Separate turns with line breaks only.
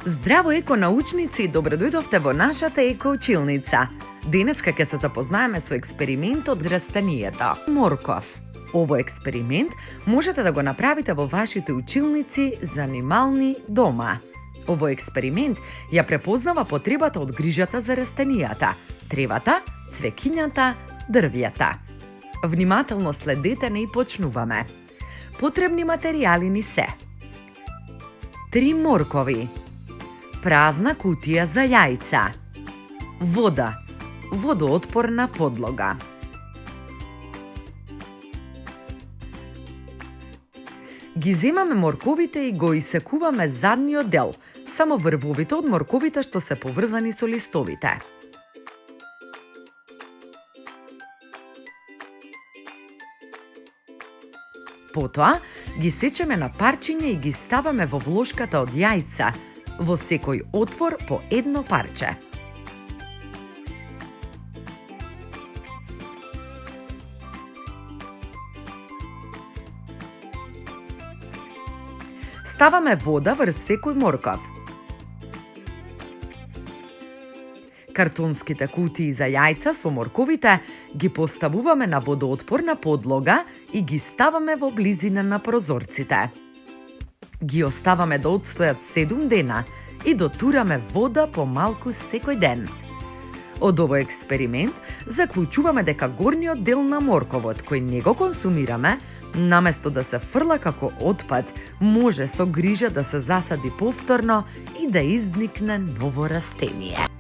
Здраво еконаучници и добро дојдовте во нашата екоучилница. Денеска ќе се запознаеме со експериментот растенијата морков. Овој експеримент можете да го направите во вашите училници за анимални дома. Овој експеримент ја препознава потребата од грижата за растенијата, тревата, цвеќињата, дрвјата. Внимателно следете не и почнуваме. Потребни материјали ни се: 3 моркови, празна кутија за јајца, вода, водоотпорна подлога. Ги земаме морковите и го исекуваме задниот дел, само врвовите од морковите што се поврзани со листовите. Потоа ги сечеме на парчиња и ги ставаме во влошката од јајца, во секој отвор по едно парче. Ставаме вода врз секој морков. Картонските кутии за јајца со морковите ги поставуваме на водоотпорна подлога и ги ставаме во близина на прозорците. Ги оставаме да одстојат 7 дена и дотураме вода по малку секој ден. Од овој експеримент заклучуваме дека горниот дел на морковот кој не го консумираме, наместо да се фрла како отпад, може со грижа да се засади повторно и да изникне ново растение.